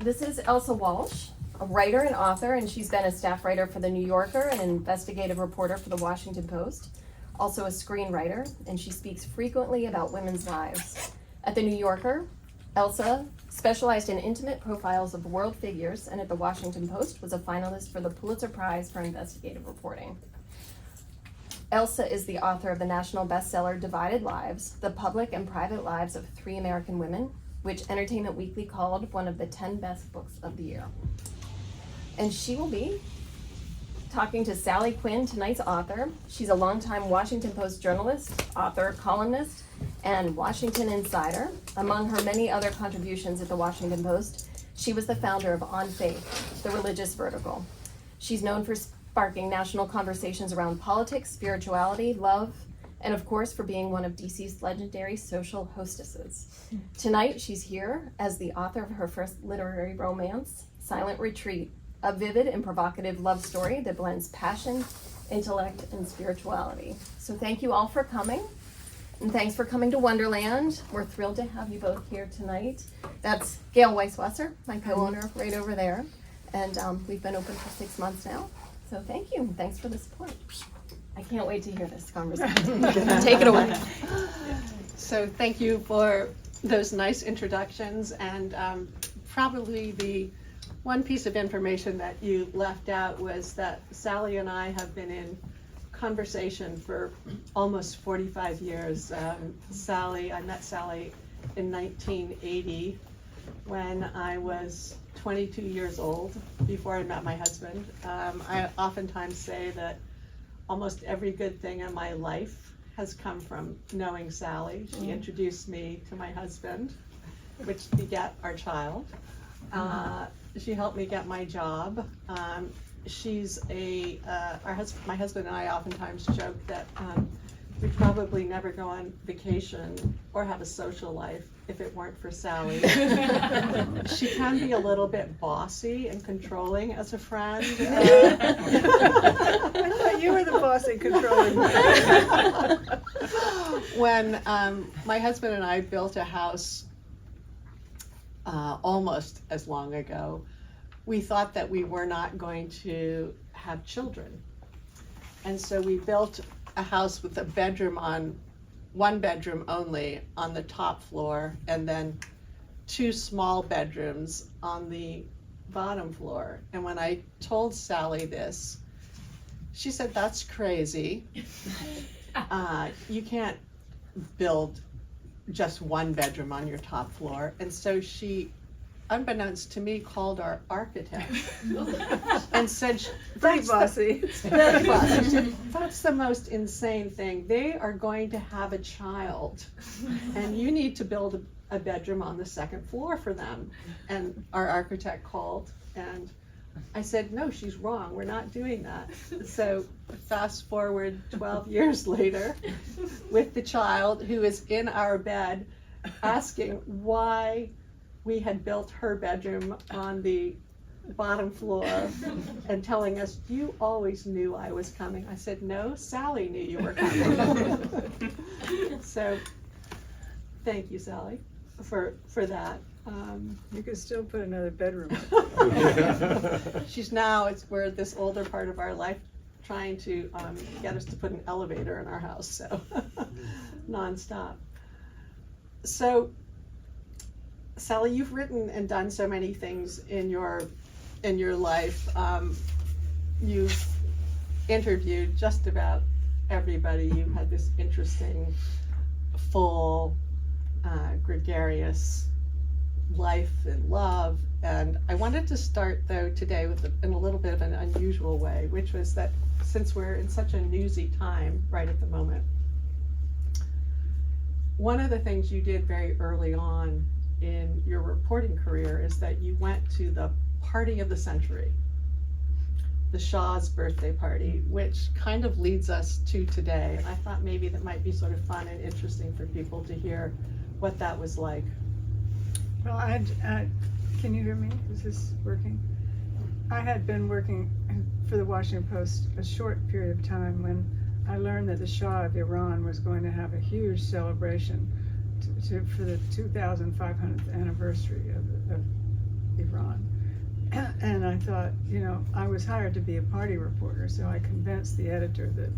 This is Elsa Walsh, a writer and author, and she's been a staff writer for The New Yorker and an investigative reporter for The Washington Post, also a screenwriter, and she speaks frequently about women's lives. At The New Yorker, Elsa specialized in intimate profiles of world figures, and at The Washington Post was a finalist for the Pulitzer Prize for investigative reporting. Elsa is the author of the national bestseller Divided Lives, The Public and Private Lives of Three American Women, which Entertainment Weekly called one of the 10 best books of the year. And she will be talking to Sally Quinn, tonight's author. She's a longtime Washington Post journalist, author, columnist, and Washington insider. Among her many other contributions at the Washington Post, she was the founder of On Faith, the religious vertical. She's known for sparking national conversations around politics, spirituality, love, and of course for being one of DC's legendary social hostesses. Tonight she's here as the author of her first literary romance, Silent Retreat, a vivid and provocative love story that blends passion, intellect, and spirituality. So thank you all for coming, and thanks for coming to Wonderland. We're thrilled to have you both here tonight. That's Gail Weisswasser, my co-owner, right over there, and we've been open for 6 months now. So thank you, and thanks for the support. I can't wait to hear this conversation. Take it away. So thank you for those nice introductions, and probably the one piece of information that you left out was that Sally and I have been in conversation for almost 45 years. I met Sally in 1980 when I was 22 years old, before I met my husband. I oftentimes say that almost every good thing in my life has come from knowing Sally. She introduced me to my husband, which begat our child. She helped me get my job. My husband and I oftentimes joke that we'd probably never go on vacation or have a social life if it weren't for Sally. She can be a little bit bossy and controlling as a friend. I thought you were the bossy, controlling one. When my husband and I built a house almost as long ago, we thought that we were not going to have children. And so we built a house with one bedroom only on the top floor, and then 2 small bedrooms on the bottom floor. And when I told Sally this, she said, "That's crazy. You can't build just 1 bedroom on your top floor." And so she, unbeknownst to me, called our architect and said, Pretty bossy. Very bossy. She said, "That's the most insane thing. They are going to have a child, and you need to build a bedroom on the 2nd floor for them." And our architect called, and I said, "No, she's wrong. We're not doing that." So fast forward 12 years later, with the child who is in our bed, asking why we had built her bedroom on the bottom floor, and telling us, "You always knew I was coming." I said, "No, Sally knew you were coming." So thank you, Sally, for that. You could still put another bedroom. We're at this older part of our life trying to get us to put an elevator in our house, so nonstop. So Sally, you've written and done so many things in your life. You've interviewed just about everybody. You've had this interesting, full, gregarious life and love. And I wanted to start, though, today in a little bit of an unusual way, which was that since we're in such a newsy time right at the moment, one of the things you did very early on in your reporting career is that you went to the party of the century, the Shah's birthday party, which kind of leads us to today. And I thought maybe that might be sort of fun and interesting for people to hear what that was like. Well, can you hear me? Is this working? I had been working for the Washington Post a short period of time when I learned that the Shah of Iran was going to have a huge celebration for the 2,500th anniversary of Iran. And I thought, you know, I was hired to be a party reporter, so I convinced the editor that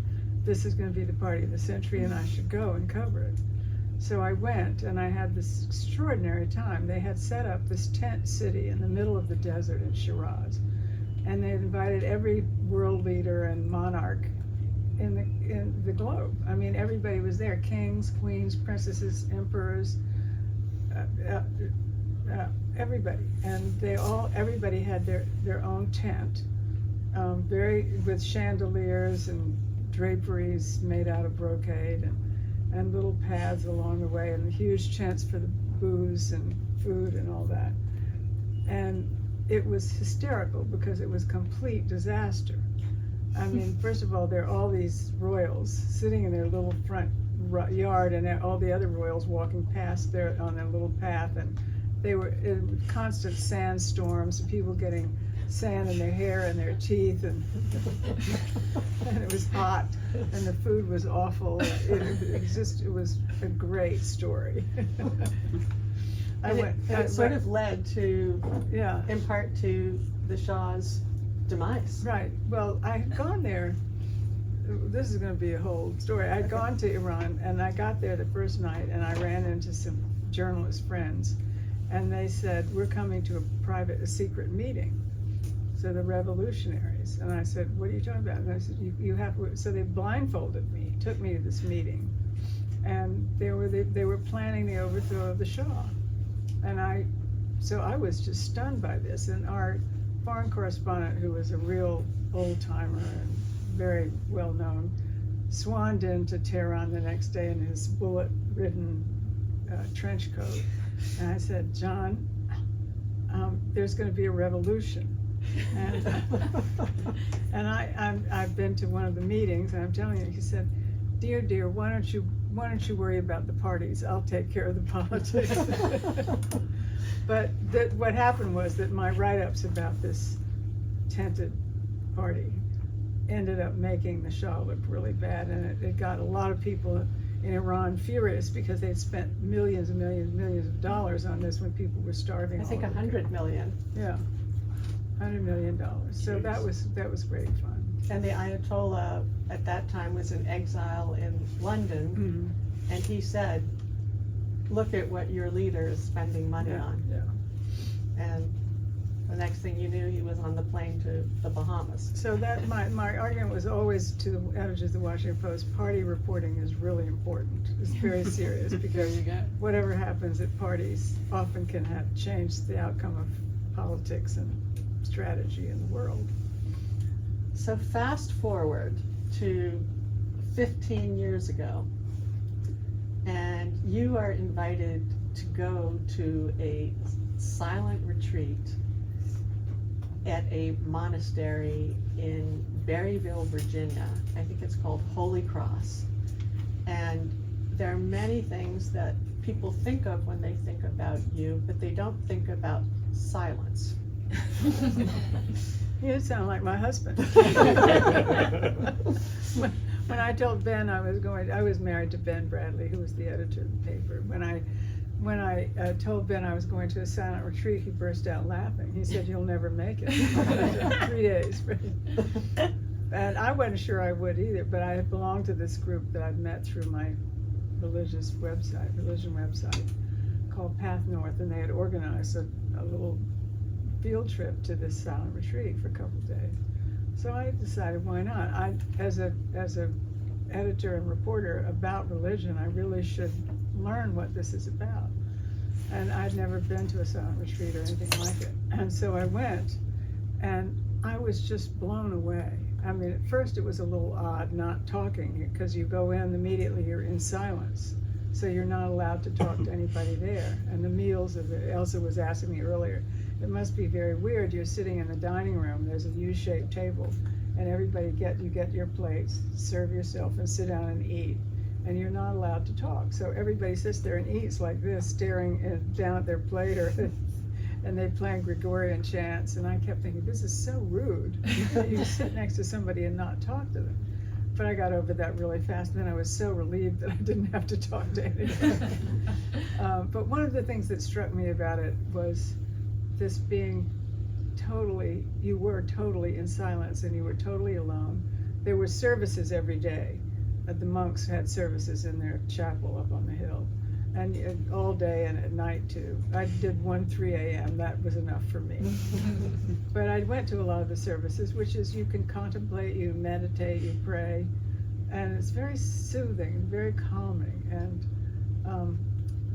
this is going to be the party of the century and I should go and cover it. So I went, and I had this extraordinary time. They had set up this tent city in the middle of the desert in Shiraz, and they had invited every world leader and monarch in the globe. I mean, everybody was there: kings, queens, princesses, emperors, everybody. And everybody had their own tent, with chandeliers and draperies made out of brocade, and little paths along the way, and huge tents for the booze and food and all that. And it was hysterical because it was complete disaster. I mean, first of all, there are all these royals sitting in their little front yard, and all the other royals walking past there on their little path, and they were in constant sandstorms, and people getting sand in their hair and their teeth, and it was hot, and the food was awful. It was a great story. It sort of led to, yeah, in part to the Shah's demise. Right. Well, I had gone there. This is going to be a whole story. I'd gone to Iran, and I got there the first night, and I ran into some journalist friends, and they said, we're coming to a secret meeting. So the revolutionaries. And I said, what are you talking about? And I said, you have to. So they blindfolded me, took me to this meeting, and they were planning the overthrow of the Shah. And so I was just stunned by this. And our foreign correspondent, who was a real old-timer and very well-known, swanned into Tehran the next day in his bullet-ridden trench coat. And I said, John, there's going to be a revolution. And I've been to one of the meetings, and I'm telling you, he said, dear, why don't you worry about the parties? I'll take care of the politics. But what happened was that my write-ups about this tented party ended up making the Shah look really bad, and it got a lot of people in Iran furious because they'd spent millions and millions and millions of dollars on this when people were starving. I think 100 million. Yeah, $100 million. So that was great fun. And the Ayatollah at that time was in exile in London, Mm-hmm. and he said, look at what your leader is spending money on. Yeah. And the next thing you knew, he was on the plane to the Bahamas. So that my argument was always to the editors of the Washington Post: party reporting is really important. It's very serious because whatever happens at parties often can change the outcome of politics and strategy in the world. So fast forward to 15 years ago, and you are invited to go to a silent retreat at a monastery in Berryville, Virginia. I think it's called Holy Cross. And there are many things that people think of when they think about you, but they don't think about silence. You sound like my husband. When I told Ben I was married to Ben Bradley, who was the editor of the paper. When I told Ben I was going to a silent retreat, he burst out laughing. He said, "You'll never make it." 3 days. And I wasn't sure I would either, but I had belonged to this group that I'd met through my religion website called Path North, and they had organized a little field trip to this silent retreat for a couple of days. So I decided, why not? As a editor and reporter about religion, I really should learn what this is about. And I'd never been to a silent retreat or anything like it. And so I went, and I was just blown away. I mean, at first it was a little odd not talking, because you go in immediately, you're in silence. So you're not allowed to talk to anybody there. And the meals, Elsa was asking me earlier, it must be very weird. You're sitting in the dining room, there's a U-shaped table, and everybody you get your plates, serve yourself, and sit down and eat. And you're not allowed to talk. So everybody sits there and eats like this, staring down at their plate, and they playing Gregorian chants. And I kept thinking, this is so rude. You sit next to somebody and not talk to them. But I got over that really fast. Then I was so relieved that I didn't have to talk to anybody. But one of the things that struck me about it was this being totally, you were totally in silence and you were totally alone. There were services every day. The monks had services in their chapel up on the hill, and all day and at night too. I did one 3 a.m. That was enough for me. But I went to a lot of the services, which is you can contemplate, you meditate, you pray, and it's very soothing, very calming. And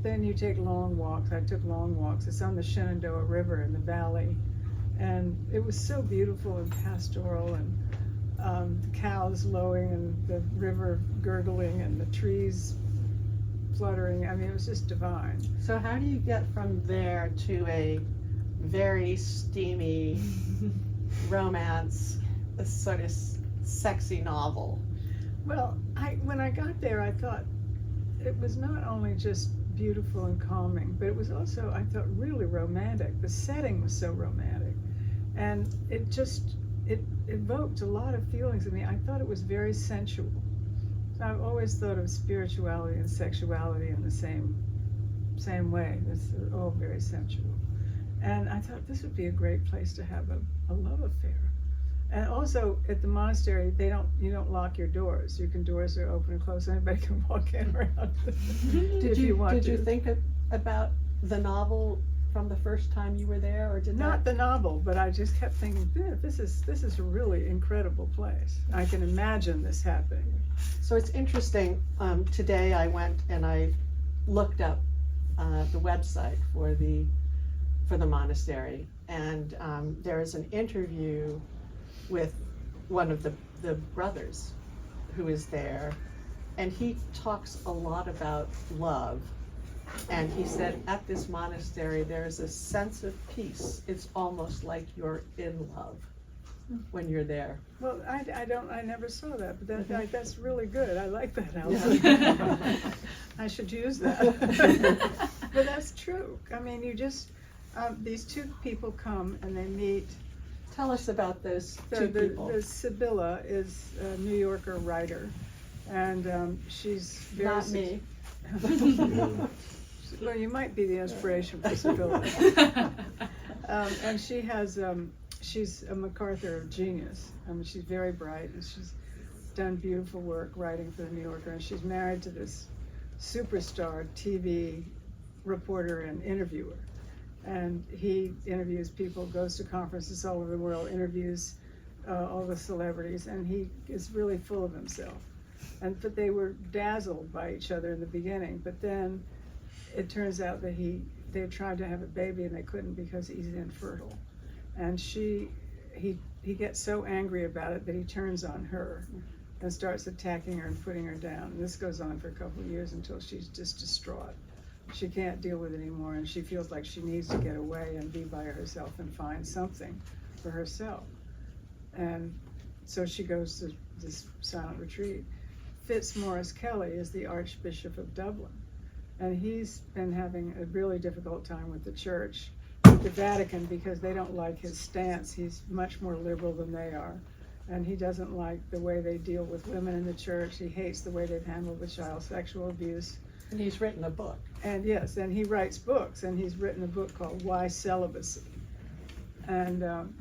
then you take long walks. I took long walks. It's on the Shenandoah River in the valley, and it was so beautiful and pastoral, and the cows lowing and the river gurgling and the trees fluttering. I mean, it was just divine. So how do you get from there to a very steamy romance, a sort of sexy novel? Well, when I got there, I thought it was not only just beautiful and calming, but it was also, I thought, really romantic. The setting was so romantic, and it evoked a lot of feelings in me. I thought it was very sensual. So I've always thought of spirituality and sexuality in the same way. It's all very sensual. And I thought this would be a great place to have a love affair. And also at the monastery, you don't lock your doors. Doors are open and closed. Anybody can walk in or out. Did you think about the novel from the first time you were there, or did not the novel? But I just kept thinking, this is a really incredible place. I can imagine this happening. So it's interesting. Today I went and I looked up the website for the monastery, and there is an interview with one of the brothers who is there, and he talks a lot about love. And he said, at this monastery, there's a sense of peace. It's almost like you're in love when you're there. Well, I never saw that, but that's really good. I like that, Elsa. I should use that. But that's true. I mean, these two people come and they meet. Tell us about those two people. The Sibylla is a New Yorker writer, and she's very... Not me. Well, you might be the inspiration for Sibylla. And she has, she's a MacArthur genius. I mean, she's very bright, and she's done beautiful work writing for the New Yorker, and she's married to this superstar TV reporter and interviewer. And he interviews people, goes to conferences all over the world, interviews all the celebrities, and he is really full of himself. But they were dazzled by each other in the beginning, but then it turns out that they tried to have a baby and they couldn't because he's infertile. And he gets so angry about it that he turns on her and starts attacking her and putting her down. And this goes on for a couple of years until she's just distraught. She can't deal with it anymore, and she feels like she needs to get away and be by herself and find something for herself. And so she goes to this silent retreat. Fitzmaurice Kelly is the Archbishop of Dublin, and he's been having a really difficult time with the church, with the Vatican, because they don't like his stance. He's much more liberal than they are, and he doesn't like the way they deal with women in the church. He hates the way they've handled the child sexual abuse. And he's written a book. And yes, and he writes books, and he's written a book called Why Celibacy. And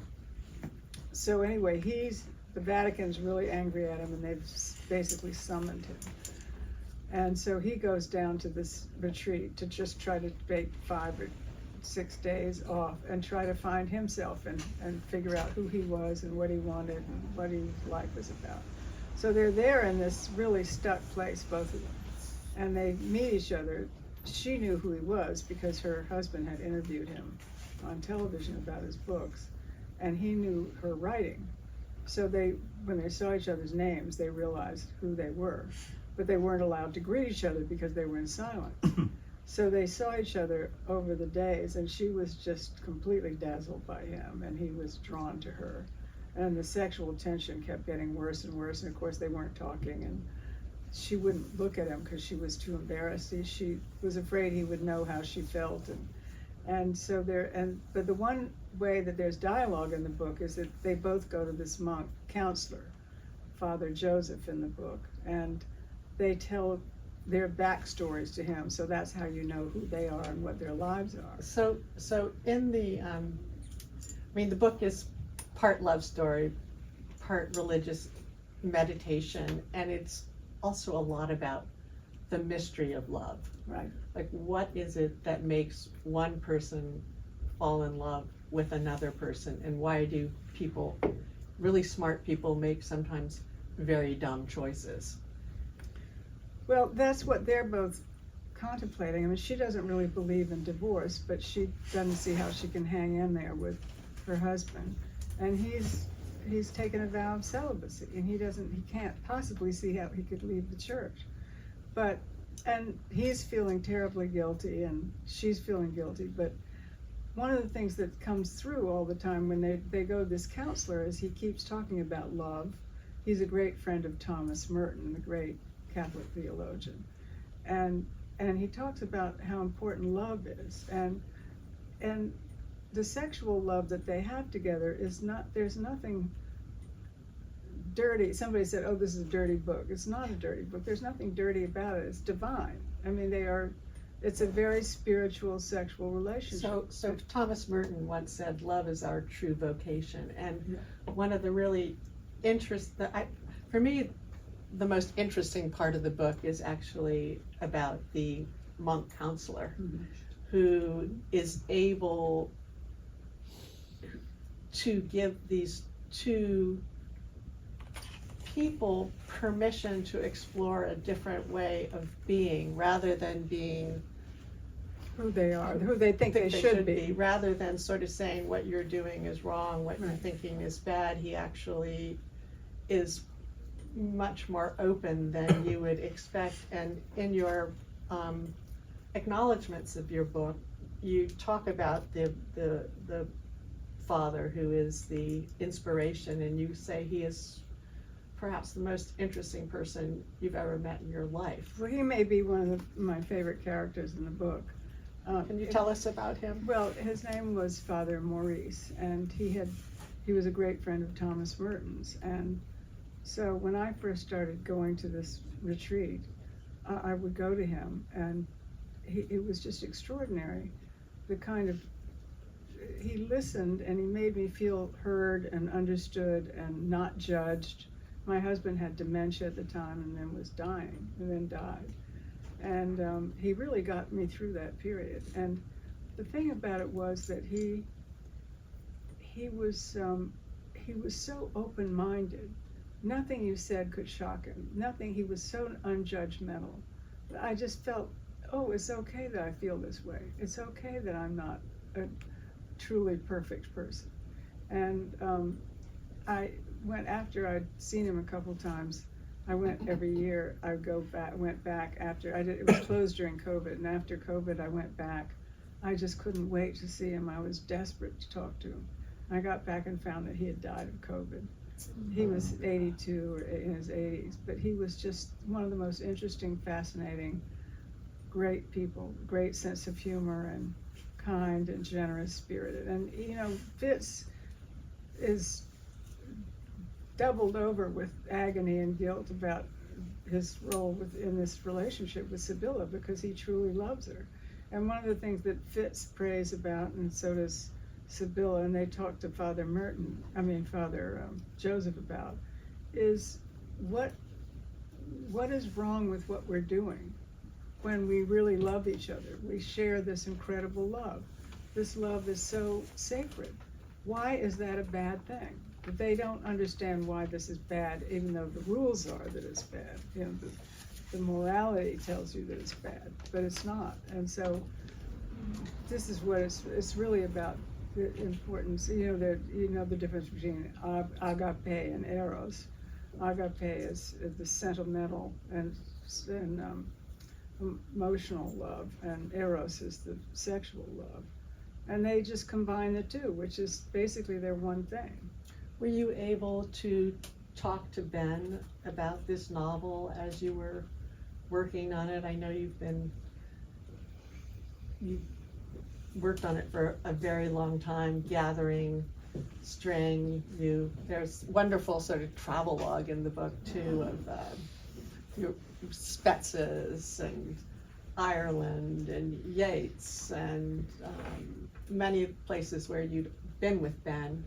so anyway, the Vatican's really angry at him, and they've basically summoned him. And so he goes down to this retreat to just try to take 5 or 6 days off and try to find himself and figure out who he was and what he wanted and what his life was about. So they're there in this really stuck place, both of them. And they meet each other. She knew who he was because her husband had interviewed him on television about his books, and he knew her writing. So when they saw each other's names, they realized who they were, but they weren't allowed to greet each other because they were in silence. So they saw each other over the days, and she was just completely dazzled by him, and he was drawn to her. And the sexual tension kept getting worse and worse, and of course they weren't talking, and she wouldn't look at him because she was too embarrassed. She was afraid he would know how she felt, but the one way that there's dialogue in the book is that they both go to this monk counselor, Father Joseph, in the book, and they tell their backstories to him, so that's how you know who they are and what their lives are. So in the, the book is part love story, part religious meditation, and it's also a lot about the mystery of love. Right. Like, what is it that makes one person fall in love with another person, and why do people, really smart people, make sometimes very dumb choices? Well, that's what they're both contemplating. I mean, she doesn't really believe in divorce, but she doesn't see how she can hang in there with her husband. And he's taken a vow of celibacy, and he can't possibly see how he could leave the church. And he's feeling terribly guilty, and she's feeling guilty. But one of the things that comes through all the time when they go to this counselor is he keeps talking about love. He's a great friend of Thomas Merton, the great Catholic theologian. And he talks about how important love is. And the sexual love that they have together is there's nothing dirty. Somebody said, oh, this is a dirty book. It's not a dirty book. There's nothing dirty about it. It's divine. I mean, it's a very spiritual sexual relationship. So Thomas Merton once said, love is our true vocation. And one of the really for me, the most interesting part of the book is actually about the monk counselor who is able to give these two people permission to explore a different way of being, rather than being who they are, who they think they should be. Rather than sort of saying what you're doing is wrong, what you're thinking is bad. He actually is much more open than you would expect. And in your acknowledgments of your book, you talk about the father who is the inspiration, and you say he is perhaps the most interesting person you've ever met in your life. Well, he may be one of my favorite characters in the book. Can you tell us about him? Well, his name was Father Maurice, and he was a great friend of Thomas Merton's. And so when I first started going to this retreat, I would go to him, and it was just extraordinary. He listened, and he made me feel heard and understood and not judged. My husband had dementia at the time and then was dying, and then died. And he really got me through that period. And the thing about it was that he was so open-minded. Nothing you said could shock him. Nothing. He was so unjudgmental. I just felt, oh, it's okay that I feel this way. It's okay that I'm not a truly perfect person. And I went, after I'd seen him a couple times, I went every year. I went back after it was closed during COVID, and after COVID I went back. I just couldn't wait to see him. I was desperate to talk to him. I got back and found that he had died of COVID. He was 82 or in his 80s, but he was just one of the most interesting, fascinating, great people, great sense of humor, and kind and generous spirited. And Fitz is doubled over with agony and guilt about his role in this relationship with Sibylla, because he truly loves her. And one of the things that Fitz prays about, and so does Sibylla, and they talk to Father Joseph about, is what is wrong with what we're doing when we really love each other. We share this incredible love. This love is so sacred. Why is that a bad thing? But they don't understand why this is bad, even though the rules are that it's bad. The morality tells you that it's bad, but it's not. And so this is what it's really about, the importance. The difference between agape and eros. Agape is the sentimental and emotional love, and eros is the sexual love. And they just combine the two, which is basically their one thing. Were you able to talk to Ben about this novel as you were working on it? I know you worked on it for a very long time, gathering string. There's wonderful sort of travelogue in the book too of your Spetzes and Ireland and Yates and many places where you'd been with Ben,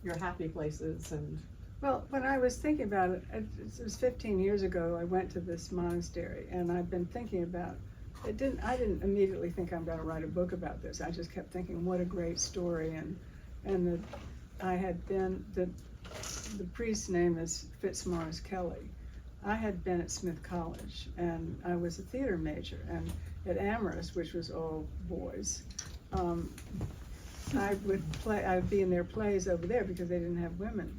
your happy places and. Well, when I was thinking about it, it was 15 years ago, I went to this monastery, and I've been thinking about, I didn't immediately think I'm gonna write a book about this. I just kept thinking, what a great story, and I had been, the priest's name is Fitzmaurice Kelly. I had been at Smith College, and I was a theater major, and at Amherst, which was all boys, I would be in their plays over there because they didn't have women.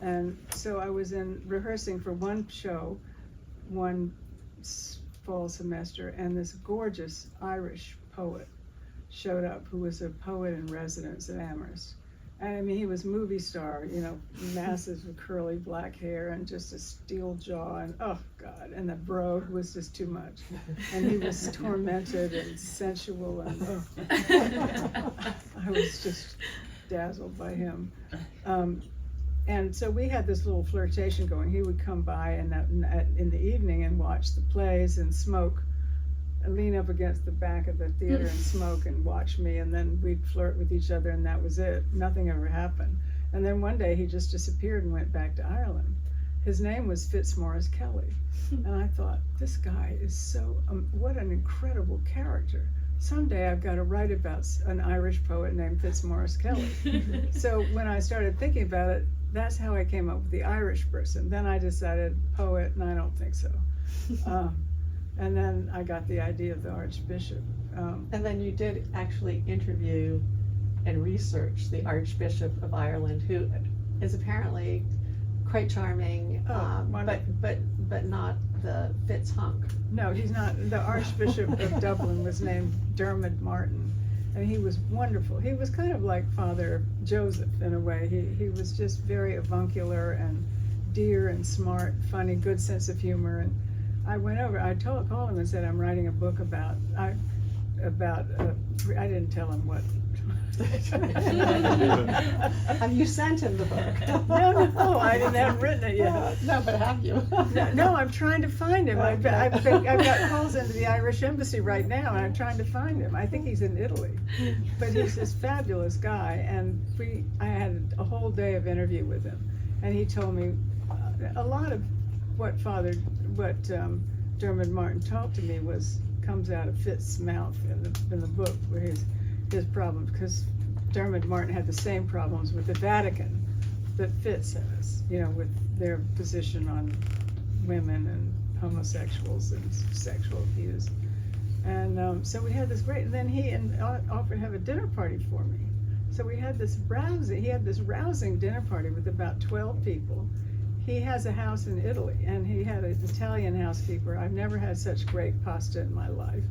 And so I was rehearsing for one show, one fall semester, and this gorgeous Irish poet showed up who was a poet in residence at Amherst. And I mean, he was movie star, you know, masses of curly black hair and just a steel jaw, and oh God, and the brogue was just too much. And he was tormented and sensual, and I was just dazzled by him. And so we had this little flirtation going. He would come by and in the evening and watch the plays and smoke, and lean up against the back of the theater and smoke and watch me, and then we'd flirt with each other, and that was it. Nothing ever happened. And then one day he just disappeared and went back to Ireland. His name was Fitzmaurice Kelly. And I thought, this guy is so, what an incredible character. Someday I've got to write about an Irish poet named Fitzmaurice Kelly. So when I started thinking about it, that's how I came up with the Irish person. Then I decided poet, and I don't think so. And then I got the idea of the Archbishop. And then you did actually interview and research the Archbishop of Ireland, who is apparently quite charming, but not the Fitz hunk. No, he's not. The Archbishop of Dublin was named Dermot Martin, and he was wonderful. He was kind of like Father Joseph in a way. He was just very avuncular and dear and smart, funny, good sense of humor. And I went over, I called him and said, I'm writing a book about, I didn't tell him what. Have you sent him the book? No, I haven't written it yet. No, but have you? No, I'm trying to find him. I've got calls into the Irish embassy right now, and I'm trying to find him. I think he's in Italy, but he's this fabulous guy, and I had a whole day of interview with him, and he told me a lot of what Dermot Martin talked to me comes out of Fitz's mouth in the book, where his problems, because Dermot Martin had the same problems with the Vatican that Fitz has, you know, with their position on women and homosexuals and sexual abuse. And so we had this great, and then he offered to have a dinner party for me. So he had this rousing dinner party with about 12 people. He has a house in Italy, and he had an Italian housekeeper. I've never had such great pasta in my life.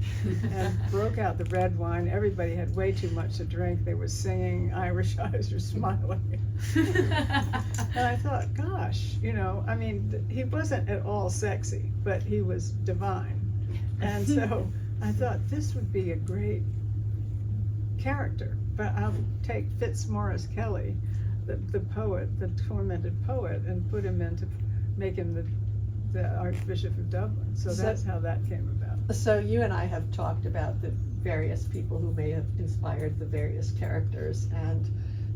And broke out the red wine. Everybody had way too much to drink. They were singing, Irish eyes were smiling. And I thought, gosh, you know, I mean, he wasn't at all sexy, but he was divine. And so I thought this would be a great character, but I'll take Fitzmaurice Kelly, the poet, the tormented poet, and put him in to make him the Archbishop of Dublin. So that's how that came about. So you and I have talked about the various people who may have inspired the various characters, and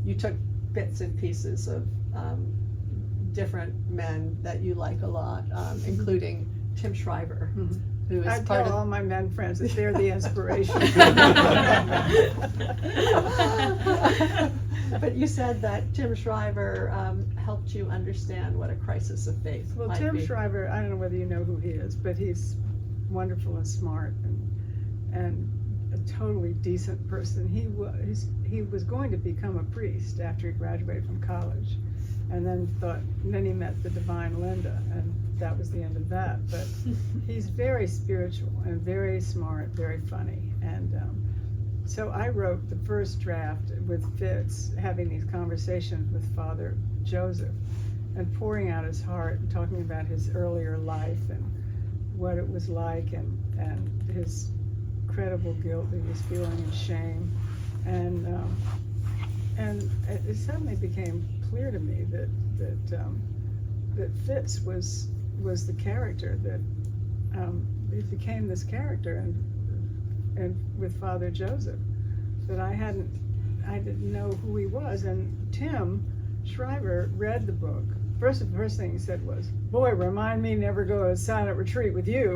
you took bits and pieces of different men that you like a lot, including Tim Shriver. Mm-hmm. Who is I part tell of all my men friends that they're the inspiration. But you said that Tim Shriver helped you understand what a crisis of faith Well, might Tim be. Shriver, I don't know whether you know who he is, but he's wonderful and smart and a totally decent person. He was going to become a priest after he graduated from college, and then he met the divine Linda, and that was the end of that. But he's very spiritual and very smart, very funny, and so I wrote the first draft with Fitz, having these conversations with Father Joseph and pouring out his heart and talking about his earlier life and what it was like, and his incredible guilt that he was feeling and shame. And it suddenly became clear to me that Fitz was was the character that it became this character, and with Father Joseph, that I didn't know who he was. And Tim Shriver read the book. The first thing he said was, "Boy, remind me never go to a silent retreat with you."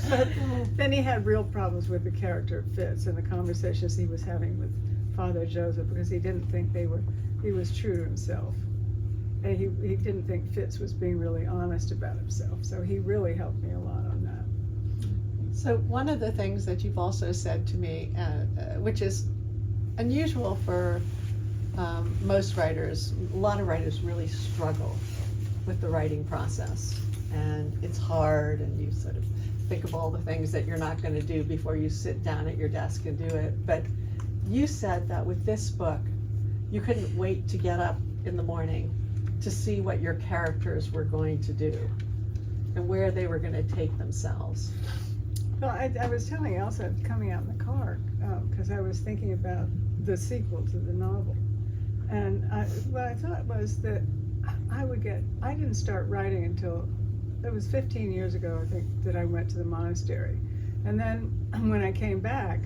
But then he had real problems with the character of Fitz and the conversations he was having with Father Joseph, because he didn't think he was true to himself. And he didn't think Fitz was being really honest about himself. So he really helped me a lot on that. So one of the things that you've also said to me, which is unusual for most writers, a lot of writers really struggle with the writing process, and it's hard, and you sort of think of all the things that you're not going to do before you sit down at your desk and do it. But you said that with this book, you couldn't wait to get up in the morning to see what your characters were going to do and where they were going to take themselves. Well, I was telling Elsa coming out in the car, because I was thinking about the sequel to the novel. And what I thought was that I didn't start writing until, it was 15 years ago, I think, that I went to the monastery. And then when I came back,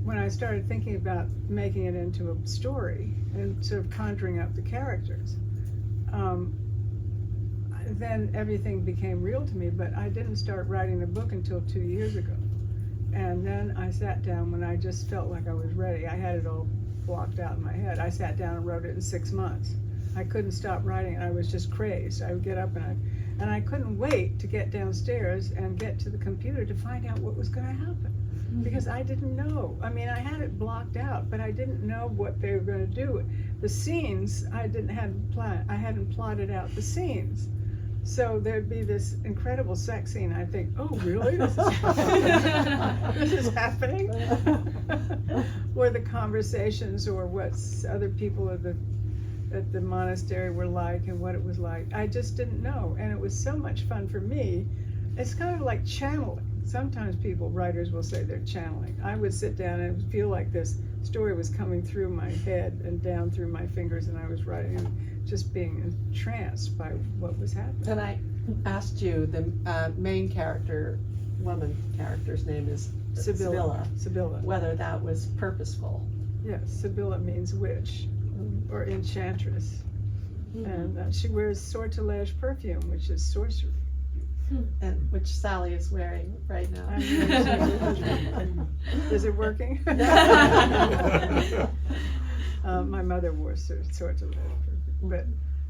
when I started thinking about making it into a story and sort of conjuring up the characters, then everything became real to me. But I didn't start writing the book until 2 years ago. And then I sat down when I just felt like I was ready. I had it all blocked out in my head. I sat down and wrote it in 6 months. I couldn't stop writing. I was just crazed. I would get up and I couldn't wait to get downstairs and get to the computer to find out what was going to happen. Because I didn't know. I mean, I had it blocked out, but I didn't know what they were going to do. The scenes, I hadn't plotted out the scenes. So there'd be this incredible sex scene. I think, oh, really? This is happening? Or the conversations, or what other people at the monastery were like, and what it was like. I just didn't know, and it was so much fun for me. It's kind of like channeling. Sometimes writers will say they're channeling. I would sit down and feel like this story was coming through my head and down through my fingers, and I was writing and just being entranced by what was happening. And I asked you, the main woman character's name is Sibylla, whether that was purposeful. Yes, Sibylla means witch or enchantress. And she wears sortilege perfume, which is sorcery. And which Sally is wearing right now. Is it working? My mother wore sortilege, but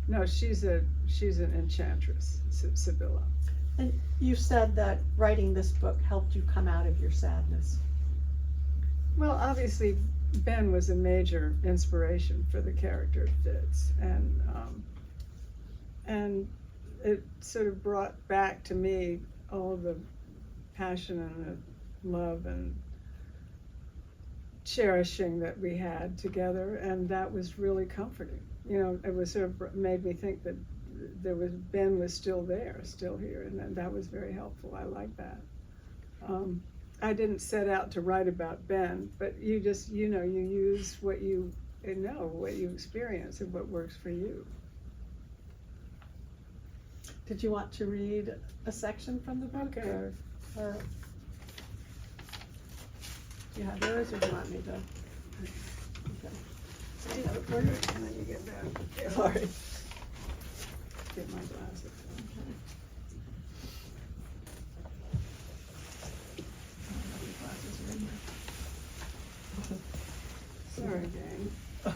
no, she's an enchantress, Sibylla. And you said that writing this book helped you come out of your sadness. Well, obviously, Ben was a major inspiration for the character of Fitz, and it sort of brought back to me all the passion and the love and cherishing that we had together, and that was really comforting. You know, it was sort of made me think that Ben was still here, and that was very helpful. I like that. I didn't set out to write about Ben, but you just, you use what you know, what you experience, and what works for you. Did you want to read a section from the book? Okay. Or do you have yours, or do you want me to? Okay. Where can you get that? Sorry. Get my glasses. Sorry, gang. I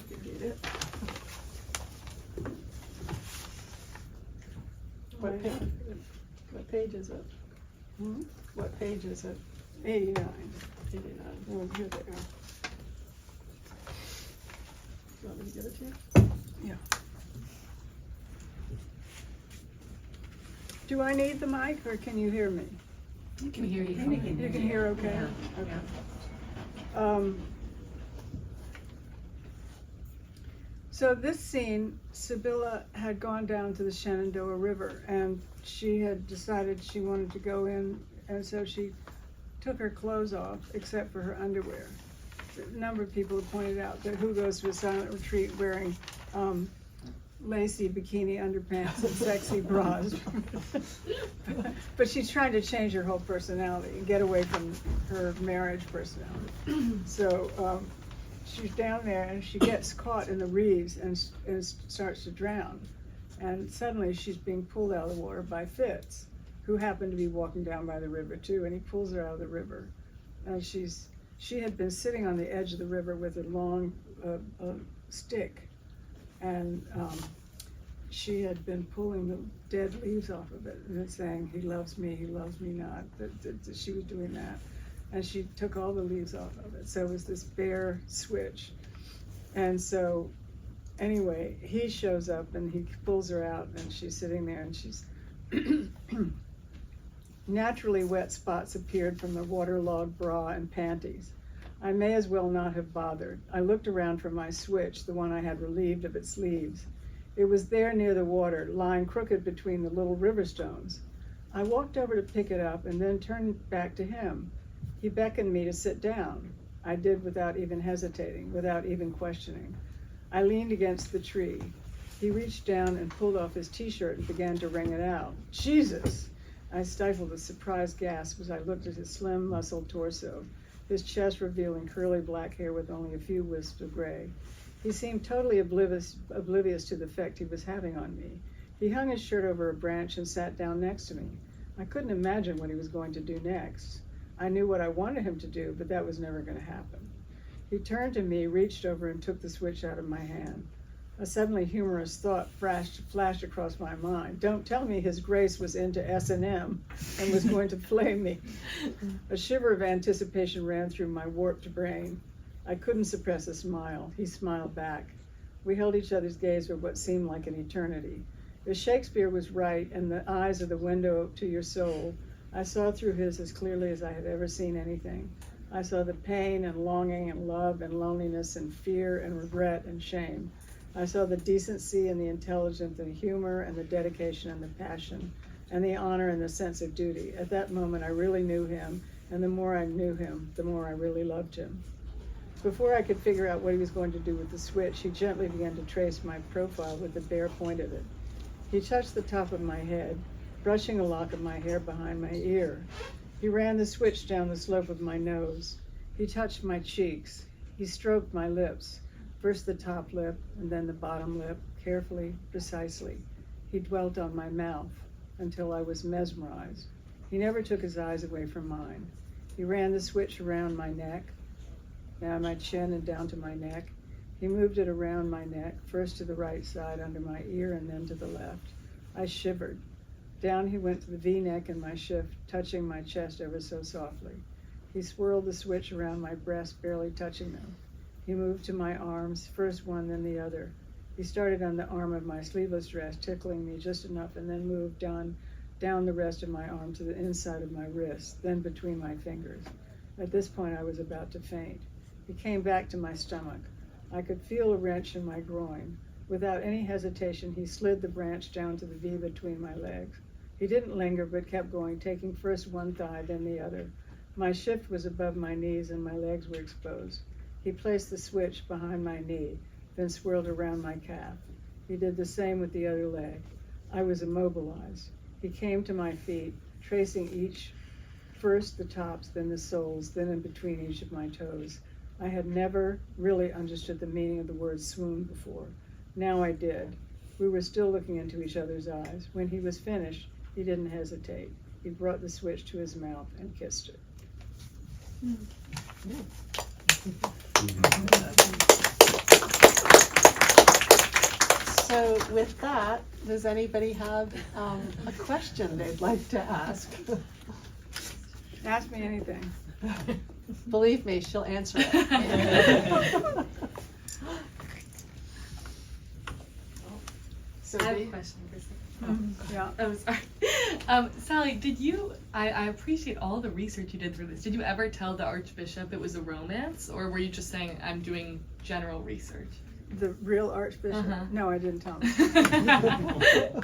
could get it. What page is it? What page is it? 89. 89. Oh, here they are. Do you want me to give it to you? Yeah. Do I need the mic, or can you hear me? You can hear you. You can hear okay? Yeah. Okay. So this scene, Sibylla had gone down to the Shenandoah River, and she had decided she wanted to go in, and so she took her clothes off except for her underwear. a number of people have pointed out that who goes to a silent retreat wearing lacy bikini underpants and sexy bras. But she's trying to change her whole personality and get away from her marriage personality. So she's down there and she gets caught in the reeds and starts to drown. And suddenly she's being pulled out of the water by Fitz, who happened to be walking down by the river too, and he pulls her out of the river. And she had been sitting on the edge of the river with a long stick, and she had been pulling the dead leaves off of it and saying, he loves me not, that she was doing that. And she took all the leaves off of it. So it was this bare switch. And so anyway, he shows up and he pulls her out and she's sitting there and she's naturally wet spots appeared from the waterlogged bra and panties. I may as well not have bothered. I looked around for my switch, the one I had relieved of its leaves. It was there near the water, lying crooked between the little river stones. I walked over to pick it up and then turned back to him. He beckoned me to sit down. I did without even hesitating, without even questioning. I leaned against the tree. He reached down and pulled off his t-shirt and began to wring it out. Jesus! I stifled a surprised gasp as I looked at his slim, muscled torso, his chest revealing curly black hair with only a few wisps of gray. He seemed totally oblivious to the effect he was having on me. He hung his shirt over a branch and sat down next to me. I couldn't imagine what he was going to do next. I knew what I wanted him to do, but that was never going to happen. He turned to me, reached over, and took the switch out of my hand. A suddenly humorous thought flashed across my mind. Don't tell me His Grace was into S&M and was going to flame me. A shiver of anticipation ran through my warped brain. I couldn't suppress a smile. He smiled back. We held each other's gaze for what seemed like an eternity. If Shakespeare was right and the eyes are the window to your soul, I saw through his as clearly as I had ever seen anything. I saw the pain and longing and love and loneliness and fear and regret and shame. I saw the decency and the intelligence and the humor and the dedication and the passion and the honor and the sense of duty. At that moment, I really knew him, and the more I knew him, the more I really loved him. Before I could figure out what he was going to do with the switch, he gently began to trace my profile with the bare point of it. He touched the top of my head, brushing a lock of my hair behind my ear. He ran the switch down the slope of my nose. He touched my cheeks. He stroked my lips. First the top lip, and then the bottom lip, carefully, precisely. He dwelt on my mouth until I was mesmerized. He never took his eyes away from mine. He ran the switch around my neck, down my chin and down to my neck. He moved it around my neck, first to the right side under my ear and then to the left. I shivered. Down he went to the V-neck in my shift, touching my chest ever so softly. He swirled the switch around my breast, barely touching them. He moved to my arms, first one, then the other. He started on the arm of my sleeveless dress, tickling me just enough, and then moved down the rest of my arm to the inside of my wrist, then between my fingers. At this point, I was about to faint. He came back to my stomach. I could feel a wrench in my groin. Without any hesitation, he slid the branch down to the V between my legs. He didn't linger, but kept going, taking first one thigh, then the other. My shift was above my knees, and my legs were exposed. He placed the switch behind my knee, then swirled around my calf. He did the same with the other leg. I was immobilized. He came to my feet, tracing each, first the tops, then the soles, then in between each of my toes. I had never really understood the meaning of the word swoon before. Now I did. We were still looking into each other's eyes. When he was finished, he didn't hesitate. He brought the switch to his mouth and kissed it. So with that, does anybody have a question they'd like to ask? Ask me anything. Believe me, she'll answer it. I have a question, Kristen. Yeah. Oh, sorry. Sally, I appreciate all the research you did for this. Did you ever tell the Archbishop it was a romance, or were you just saying, I'm doing general research? The real Archbishop? Uh-huh. No, I didn't tell him.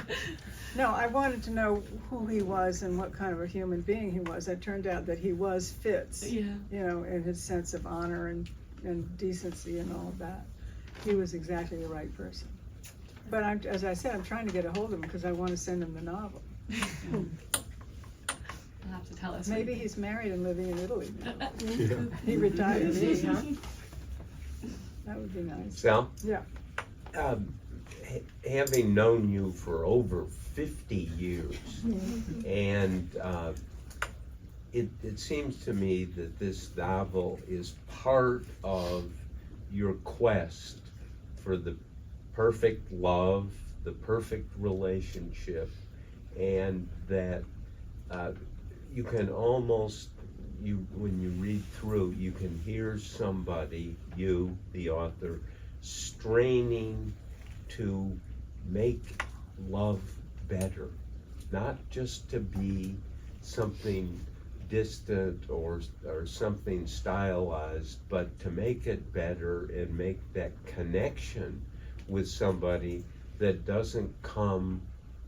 No, I wanted to know who he was and what kind of a human being he was. It turned out that he was Fitz, Yeah. you know, in his sense of honor and and decency and all of that. He was exactly the right person. But as I said, I'm trying to get a hold of him because I want to send him the novel. You'll have to tell us. Maybe he's married and living in Italy now. Yeah. He retired, huh? That would be nice. Sal? Yeah. Having known you for over 50 years, and it seems to me that this novel is part of your quest for the perfect love, the perfect relationship, and that you can almost, when you read through, you can hear somebody, you, the author, straining to make love better, not just to be something distant or something stylized, but to make it better and make that connection with somebody that doesn't come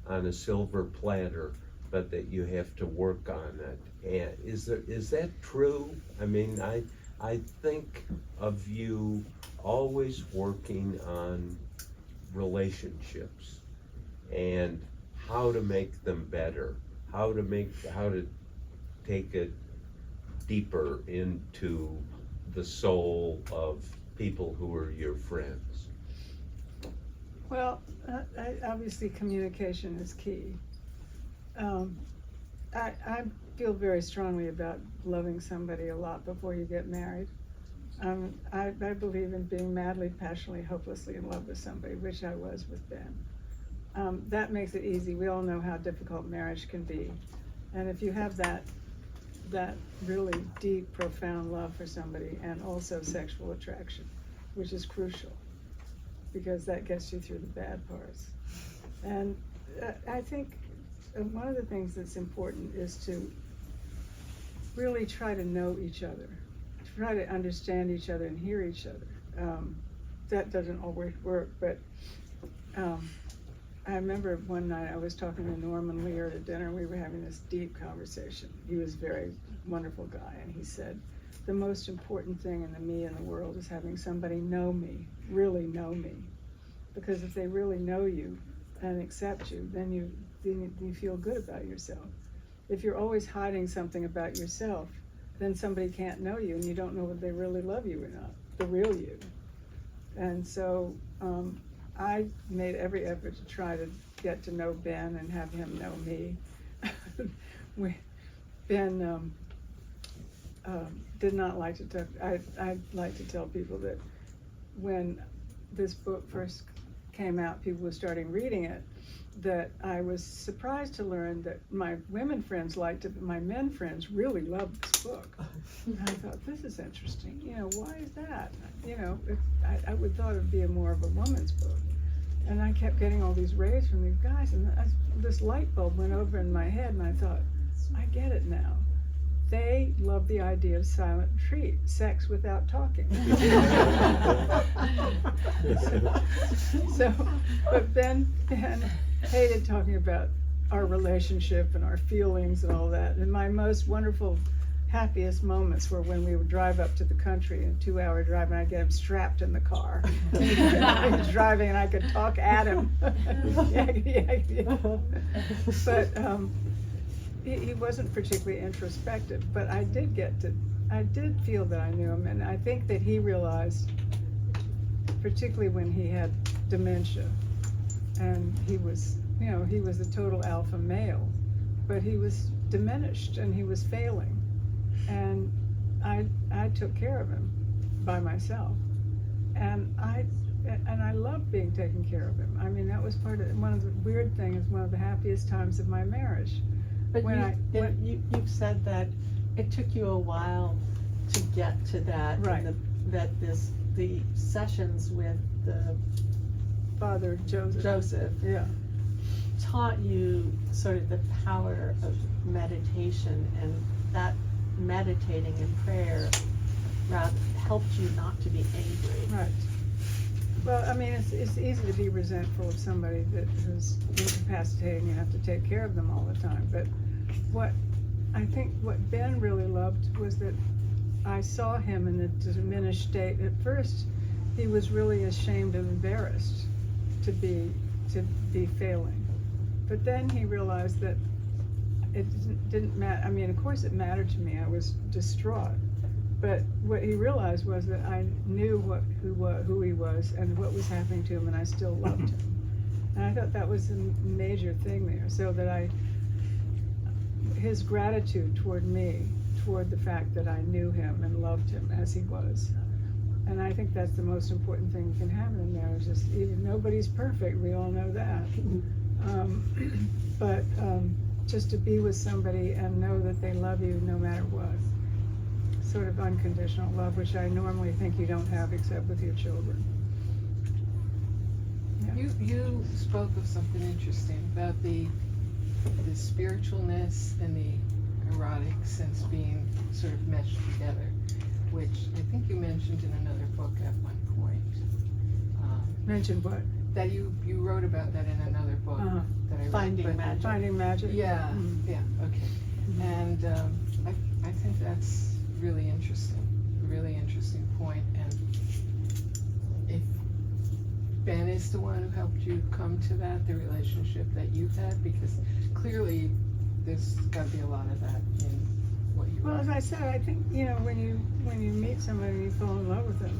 on a silver platter, but that you have to work on it. And is that true? I mean, I think of you always working on relationships and how to make them better, how to take it deeper into the soul of people who are your friends. Well, obviously communication is key. I feel very strongly about loving somebody a lot before you get married. I believe in being madly, passionately, hopelessly in love with somebody, which I was with Ben. That makes it easy. We all know how difficult marriage can be. And if you have that really deep, profound love for somebody, and also sexual attraction, which is crucial, because that gets you through the bad parts. And I think one of the things that's important is to really try to know each other, try to understand each other and hear each other. That doesn't always work, but I remember one night I was talking to Norman Lear at dinner. We were having this deep conversation. He was a very wonderful guy, and he said, the most important thing in me in the world is having somebody know me, really know me. Because if they really know you and accept you, then you feel good about yourself. If you're always hiding something about yourself, then somebody can't know you, and you don't know whether they really love you or not, the real you. And so I made every effort to try to get to know Ben and have him know me. Ben did not like to talk. I like to tell people that when this book first came out, people were starting reading it, that I was surprised to learn that my women friends liked it, but my men friends really loved this book. And I thought, this is interesting. Why is that? I would thought it'd be more of a woman's book. And I kept getting all these raves from these guys, and this light bulb went over in my head, and I thought, I get it now. They love the idea of silent retreat, sex without talking. But Ben hated talking about our relationship and our feelings and all that. And my most wonderful, happiest moments were when we would drive up to the country, in a 2-hour drive, and I'd get him strapped in the car. He was driving, and I could talk at him. But he wasn't particularly introspective, but I did feel that I knew him, and I think that he realized, particularly when he had dementia, and he was a total alpha male, but he was diminished and he was failing, and I took care of him by myself, and I loved being taken care of him. I mean, that was one of the weird things, one of the happiest times of my marriage. But you've said that it took you a while to get to that, right? And the sessions with the Father Joseph, yeah, taught you sort of the power of meditation, and that meditating and prayer helped you not to be angry. Right. Well, I mean, it's easy to be resentful of somebody who's incapacitated and you have to take care of them all the time. But what Ben really loved was that I saw him in a diminished state. At first, he was really ashamed and embarrassed to be failing. But then he realized that it didn't matter. I mean, of course it mattered to me. I was distraught. But what he realized was that I knew who he was and what was happening to him, and I still loved him. And I thought that was a major thing there, so that his gratitude toward me, toward the fact that I knew him and loved him as he was. And I think that's the most important thing that can happen in marriage. Is even nobody's perfect, we all know that. But just to be with somebody and know that they love you no matter what. Sort of unconditional love, which I normally think you don't have except with your children. Yeah. You spoke of something interesting about the spiritualness and the erotic sense being sort of meshed together, which I think you mentioned in another book at one point. Mentioned what? That you wrote about that in another book that I read. Finding Magic. Finding magic? Yeah, Mhm. yeah, okay. And I think that's really interesting, a really interesting point. And if Ben is the one who helped you come to that, the relationship that you've had, because clearly there's got to be a lot of that in what you Well, write. as I said, I think, when you meet somebody and you fall in love with them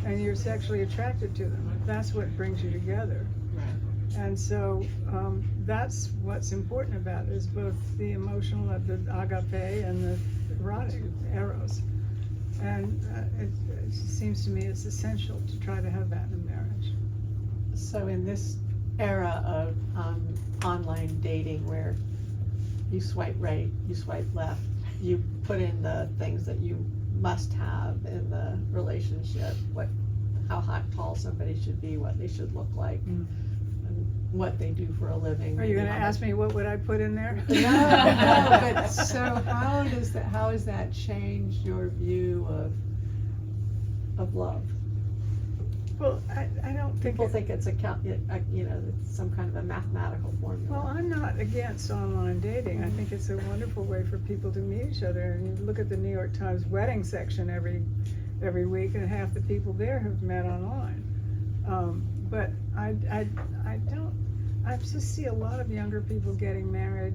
and you're sexually attracted to them, that's what brings you together. Right. And so that's what's important about it, is both the emotional, the agape, and the erotic, eros. And it seems to me it's essential to try to have that in a marriage. So in this era of online dating where you swipe right, you swipe left, you put in the things that you must have in the relationship, how tall somebody should be, what they should look like, and what they do for a living. Are you maybe gonna how ask me what would I put in there? No, but so how has that changed your view of love? Well, I don't think. People think it's it's some kind of a mathematical formula. Well, I'm not against online dating. I think it's a wonderful way for people to meet each other. And you look at the New York Times wedding section every week, and half the people there have met online. But I just see a lot of younger people getting married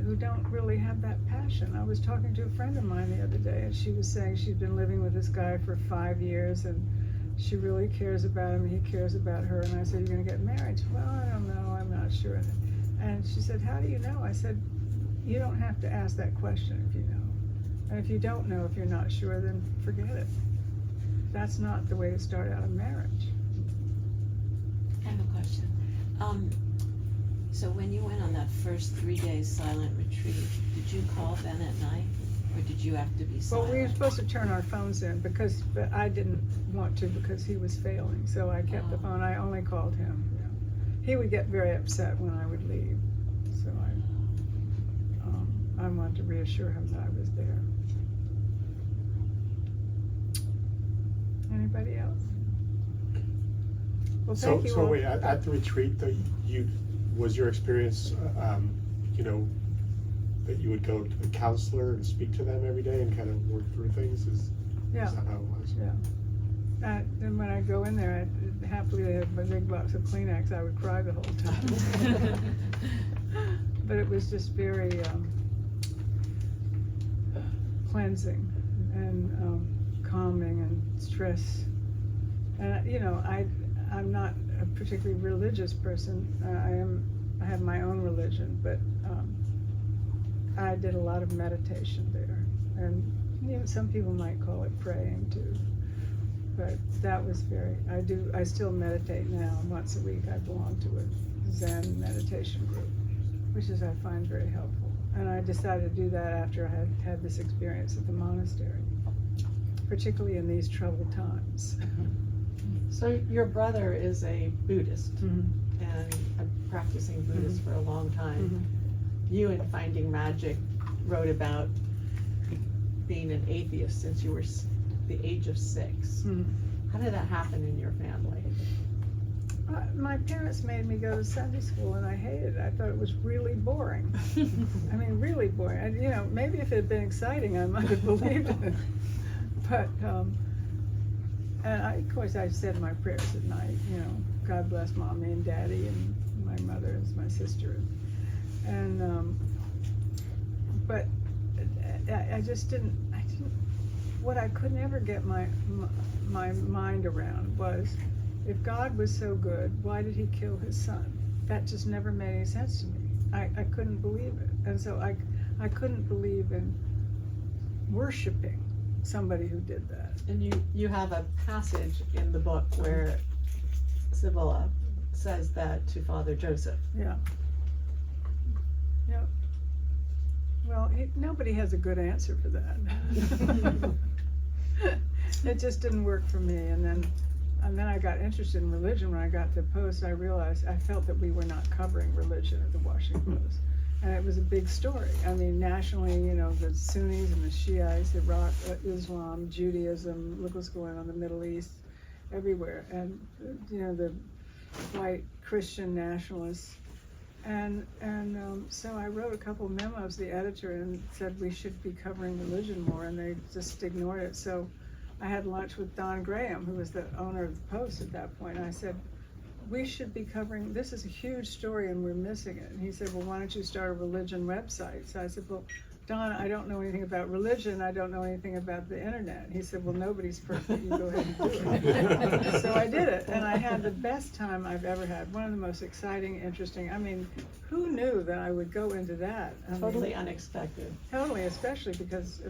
who don't really have that passion. I was talking to a friend of mine the other day, and she was saying she'd been living with this guy for 5 years, and she really cares about him, and he cares about her. And I said, "You're gonna get married?" She said, "Well, I don't know, I'm not sure." And she said, "How do you know?" I said, "You don't have to ask that question if you know. And if you don't know, if you're not sure, then forget it. That's not the way to start out a marriage." I have a question. So when you went on that first 3 days silent retreat, did you call Ben at night, or did you have to be Well, silent? we were supposed to turn our phones in but I didn't want to because he was failing, so I kept the phone. I only called him. Yeah. He would get very upset when I would leave, so I wanted to reassure him that I was there. Anybody else? Well, thank you So all. wait, at the retreat, was your experience, that you would go to the counselor and speak to them every day and kind of work through things? Is Yeah. that how it was? Yeah. And when I go in there, happily they had my big box of Kleenex. I would cry the whole time. But it was just very cleansing and calming and stress. And I'm not a particularly religious person. I have my own religion, but I did a lot of meditation there, and some people might call it praying too. But that was I still meditate now. Once a week I belong to a Zen meditation group, which I find very helpful. And I decided to do that after I had this experience at the monastery, particularly in these troubled times. So your brother is a Buddhist Mm-hmm. and a practicing Buddhist for a long time. You in Finding Magic wrote about being an atheist since you were the age of 6. Mm-hmm. How did that happen in your family? My parents made me go to Sunday school and I hated it. I thought it was really boring. I mean, really boring. And, you know, maybe if it had been exciting, I might have believed it. But, and of course, I said my prayers at night, you know, God bless Mommy and Daddy and my mother and my sister. And, but I just didn't, what I could never get my mind around was, if God was so good, why did he kill his son? That just never made any sense to me. I couldn't believe it. And so I couldn't believe in worshiping somebody who did that. And you have a passage in the book where Sibylla says that to Father Joseph. Yeah. Yep. Well, nobody has a good answer for that. It just didn't work for me. And then I got interested in religion. When I got to the Post, I realized I felt that we were not covering religion at the Washington Post. And it was a big story. I mean, nationally, you know, the Sunnis and the Shiites, Iraq, Islam, Judaism, look what's going on in the Middle East, everywhere. And, you know, the white Christian nationalists. And so I wrote a couple memos to the editor and said we should be covering religion more, and they just ignored it. So I had lunch with Don Graham, who was the owner of the Post at that point. I said, we should be covering, this is a huge story and we're missing it. And he said, well, why don't you start a religion website? So I said, well, Don, I don't know anything about religion. I don't know anything about the internet. He said, well, nobody's perfect. You go ahead and do it. So I did it, and I had the best time I've ever had. One of the most exciting, interesting, I mean, who knew that I would go into that? Totally unexpected. Totally, especially because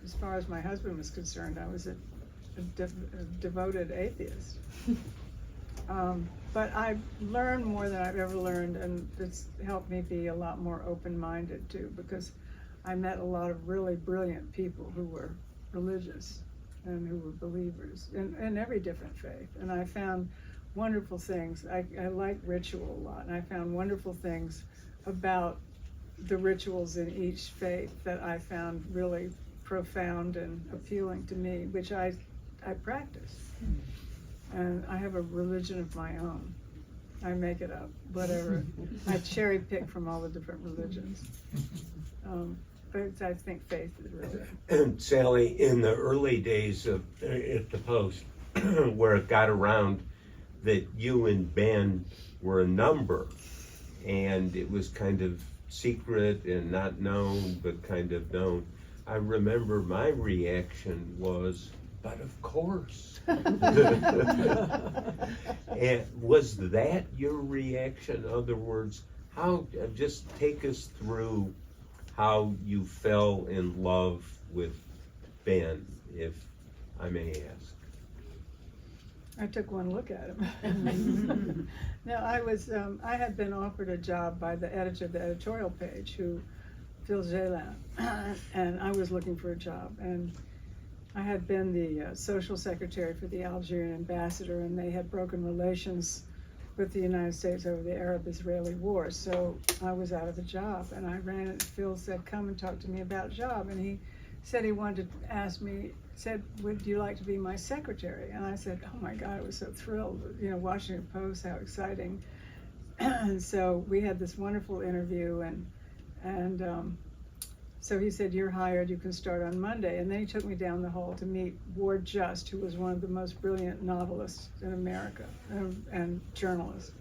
as far as my husband was concerned, I was a devoted atheist. But I've learned more than I've ever learned, and it's helped me be a lot more open-minded too, because I met a lot of really brilliant people who were religious and who were believers in every different faith. And I found wonderful things. I like ritual a lot, and I found wonderful things about the rituals in each faith that I found really profound and appealing to me, which I practice. And I have a religion of my own. I make it up, whatever. I cherry pick from all the different religions. But I think faith is really. And Sally, in the early days of at the Post, where it got around that you and Ben were a number, and it was kind of secret and not known, but kind of known, I remember my reaction was, but of course. And was that your reaction? In other words, how, just take us through how you fell in love with Ben, if I may ask. I took one look at him. No, I had been offered a job by the editor of the editorial page, Phil Gélan, and I was looking for a job. And I had been the social secretary for the Algerian ambassador, and they had broken relations with the United States over the Arab-Israeli war. So I was out of a job, and I ran it. Phil said, come and talk to me about a job. And he said he wanted to ask me, said, would you like to be my secretary? And I said, oh my God, I was so thrilled. You know, Washington Post, how exciting. And so we had this wonderful interview, and so he said, you're hired, you can start on Monday. And then he took me down the hall to meet Ward Just, who was one of the most brilliant novelists in America and journalist.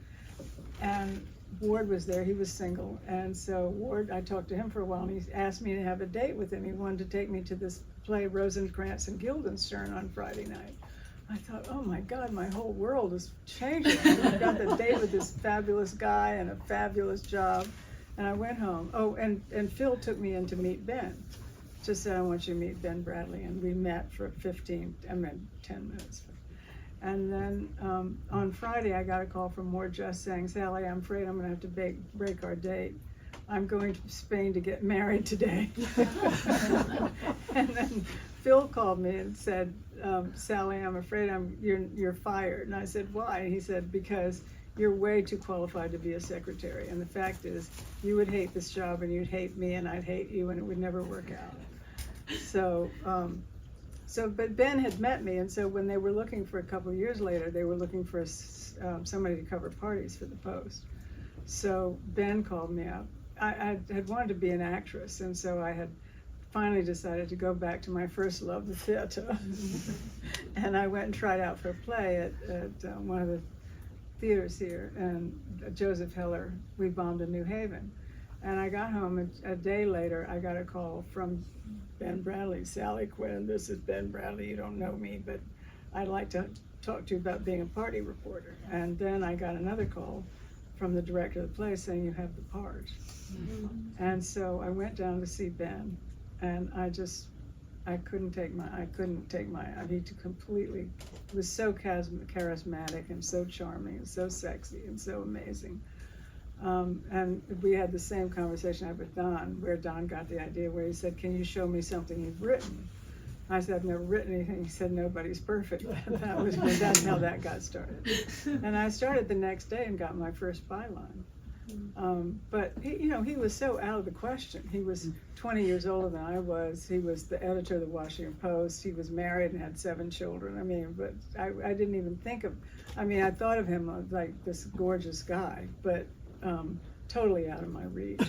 And Ward was there, he was single. And so Ward, I talked to him for a while, and he asked me to have a date with him. He wanted to take me to this play, Rosencrantz and Guildenstern, on Friday night. I thought, oh my God, my whole world is changing. I've got the date with this fabulous guy and a fabulous job. And I went home. Oh, and Phil took me in to meet Ben. Just said, I want you to meet Ben Bradley. And we met for 10 minutes. And then on Friday, I got a call from Ward Just saying, Sally, I'm afraid I'm gonna have to break our date. I'm going to Spain to get married today. And then Phil called me and said, Sally, I'm afraid you're fired. And I said, why? And he said, because you're way too qualified to be a secretary. And the fact is, you would hate this job, and you'd hate me, and I'd hate you, and it would never work out. So So, but Ben had met me, and so when they were looking for a couple of years later, they were looking for somebody to cover parties for the Post. So Ben called me up. I had wanted to be an actress, and so I had finally decided to go back to my first love, the theater. And I went and tried out for a play at one of the theaters here, and Joseph Heller, we bombed in New Haven. And I got home, a day later, I got a call from Ben Bradley. Sally Quinn, this is Ben Bradley, you don't know me, but I'd like to talk to you about being a party reporter. And then I got another call from the director of the play saying you have the part. And so I went down to see Ben, and I couldn't take my, he completely, was so charismatic and so charming and so sexy and so amazing. And we had the same conversation I had with Don, where Don got the idea, where he said, can you show me something you've written? I said, I've never written anything. He said, nobody's perfect. That's how that got started. And I started the next day and got my first byline. But he was so out of the question. He was 20 years older than I was. He was the editor of the Washington Post. He was married and had 7 children. I mean, but I didn't even think of, I thought of him like this gorgeous guy, but totally out of my reach.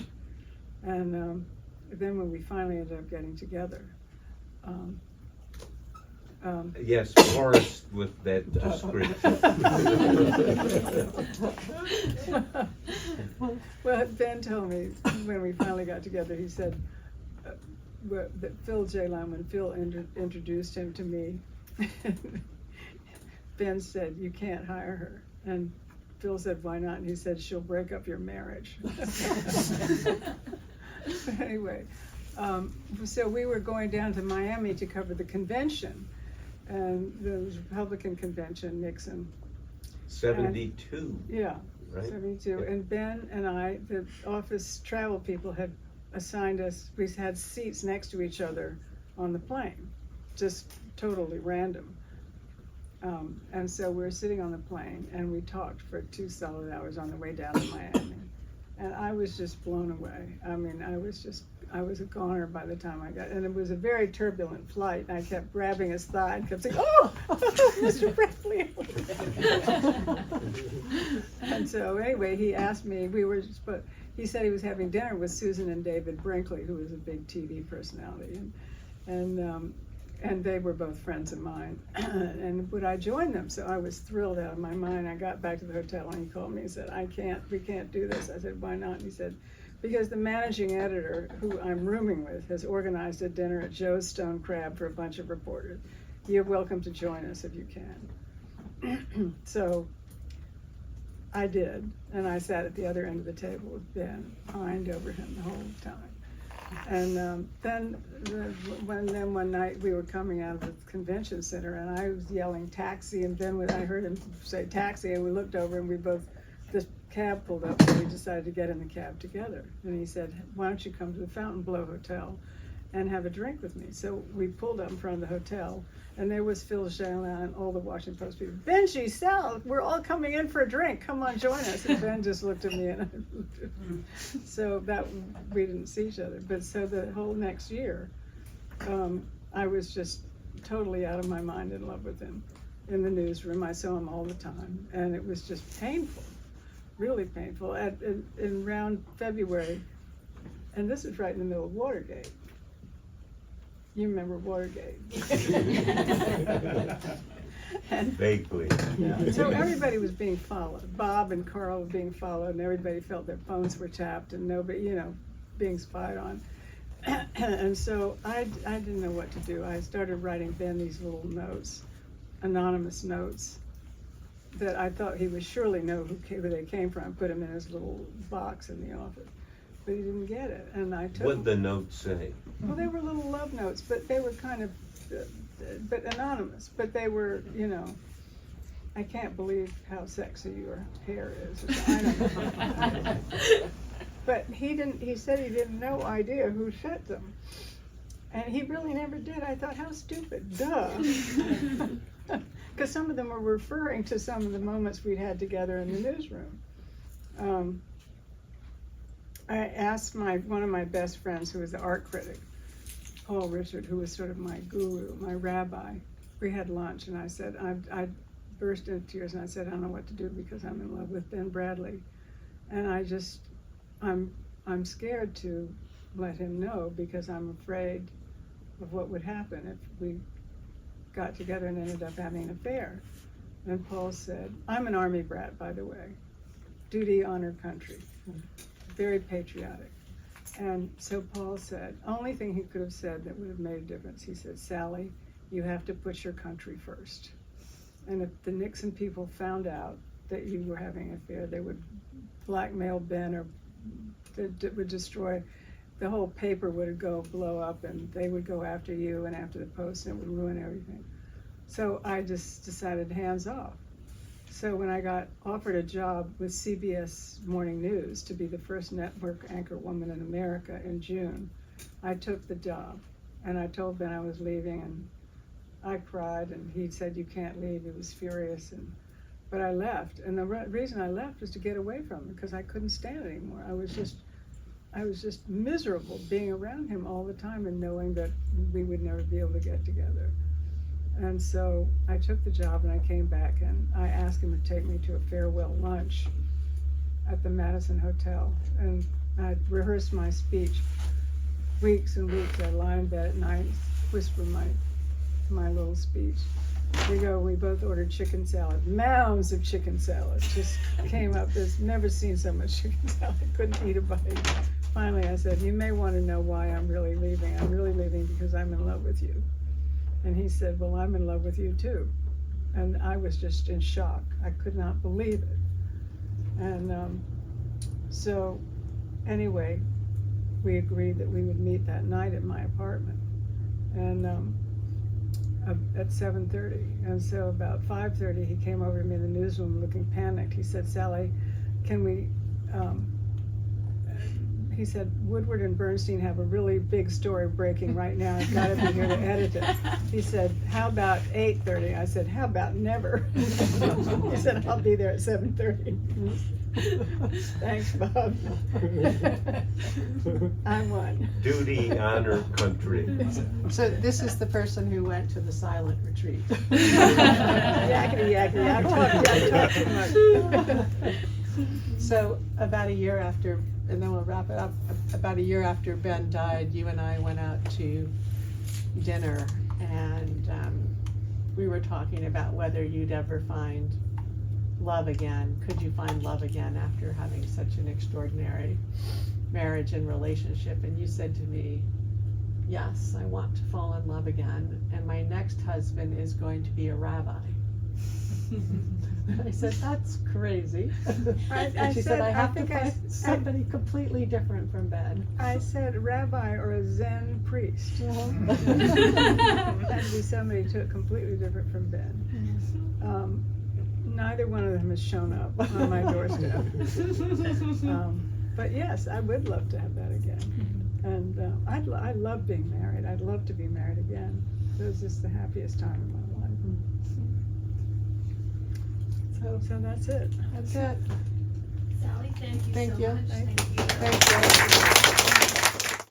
And then when we finally ended up getting together, yes, Forrest with that description. Well, Ben told me when we finally got together, he said that Phil J. Lam, when Phil introduced him to me, Ben said, you can't hire her. And Phil said, why not? And he said, she'll break up your marriage. Anyway, so we were going down to Miami to cover the convention, and the Republican convention, Nixon. 72. Yeah, right? 72. Yeah. And Ben and I, the office travel people, had assigned us, we had seats next to each other on the plane, just totally random. And so we were sitting on the plane, and we talked for 2 solid hours on the way down to Miami. And I was just blown away. I mean, I was a goner by the time I got, and it was a very turbulent flight. And I kept grabbing his thigh and kept saying, oh, Mr. Bradley. And so anyway, he asked me, he said he was having dinner with Susan and David Brinkley, who was a big TV personality. And they were both friends of mine, and would I join them? So I was thrilled out of my mind. I got back to the hotel, and he called me and said, we can't do this. I said, why not? And he said, because the managing editor, who I'm rooming with, has organized a dinner at Joe's Stone Crab for a bunch of reporters. You're welcome to join us if you can. So I did, and I sat at the other end of the table with Ben, pined over him the whole time. And then one night we were coming out of the convention center, and I was yelling taxi, and then I heard him say taxi, and we looked over, and this cab pulled up, and we decided to get in the cab together. And he said, why don't you come to the Fontainebleau Hotel and have a drink with me? So we pulled up in front of the hotel, and there was Phil Shalin and all the Washington Post people. Benji, Sal, we're all coming in for a drink. Come on, join us. And Ben just looked at me, and so that we didn't see each other. But so the whole next year, I was just totally out of my mind in love with him. In the newsroom, I saw him all the time, and it was just painful, really painful. In around February, and this was right in the middle of Watergate. You remember Watergate. And, Vaguely. yeah. So everybody was being followed. Bob and Carl were being followed, and everybody felt their phones were tapped, and nobody, being spied on. And so I didn't know what to do. I started writing Ben these little notes, anonymous notes, that I thought he would surely know who they came from. Put them in his little box in the office. But he didn't get it, and I took What'd the note say? Well, they were little love notes, but they were kind of, but anonymous. But they were, I can't believe how sexy your hair is. I don't know. But he said he didn't no idea who sent them. And he really never did. I thought, how stupid, duh. Because some of them were referring to some of the moments we'd had together in the newsroom. I asked one of my best friends, who was the art critic, Paul Richard, who was sort of my guru, my rabbi. We had lunch, and I said, I burst into tears, and I said, I don't know what to do because I'm in love with Ben Bradley. And I'm scared to let him know because I'm afraid of what would happen if we got together and ended up having an affair. And Paul said, I'm an Army brat, by the way. Duty, honor, country. Very patriotic. And so Paul said, only thing he could have said that would have made a difference, he said, Sally, you have to put your country first. And if the Nixon people found out that you were having an affair, they would blackmail Ben, or it would destroy, the whole paper would blow up, and they would go after you and after the Post, and it would ruin everything. So I just decided hands off. So when I got offered a job with CBS Morning News to be the first network anchor woman in America in June, I took the job. And I told Ben I was leaving, and I cried, and he said, you can't leave. He was furious. But I left. And the reason I left was to get away from him, because I couldn't stand it anymore. I was just miserable being around him all the time and knowing that we would never be able to get together. And so I took the job, and I came back, and I asked him to take me to a farewell lunch at the Madison Hotel. And I rehearsed my speech weeks and weeks. I lie in bed at night, whisper my little speech. We both ordered chicken salad. Mounds of chicken salad just came up. There's never seen so much chicken salad. I couldn't eat a bite. Finally, I said, you may want to know why I'm really leaving. I'm really leaving because I'm in love with you. And he said, well, I'm in love with you too. And I was just in shock. I could not believe it. And so anyway, we agreed that we would meet that night at my apartment, and at 7:30. And so about 5:30, he came over to me in the newsroom looking panicked. He said, Sally, can we, he said, Woodward and Bernstein have a really big story breaking right now. I've got to be here to edit it. He said, how about 8:30? I said, how about never? He said, I'll be there at 7:30. Thanks, Bob. I won. Duty, honor, country. So this is the person who went to the silent retreat. Yakety yakety, I talk too much. So about a year after, and then we'll wrap it up, about a year after Ben died, you and I went out to dinner, and we were talking about whether you'd ever find love again. Could you find love again after having such an extraordinary marriage and relationship? And you said to me, yes, I want to fall in love again, and my next husband is going to be a rabbi. I said, that's crazy. And she said, I have to find somebody completely different from Ben. I said rabbi or a Zen priest. Had to be somebody completely different from Ben. Neither one of them has shown up on my doorstep. But yes, I would love to have that again. And I love being married. I'd love to be married again. It was just the happiest time of my life. So that's it. That's it. Sally, thank you Thank so you. much. Thank you. Thank you.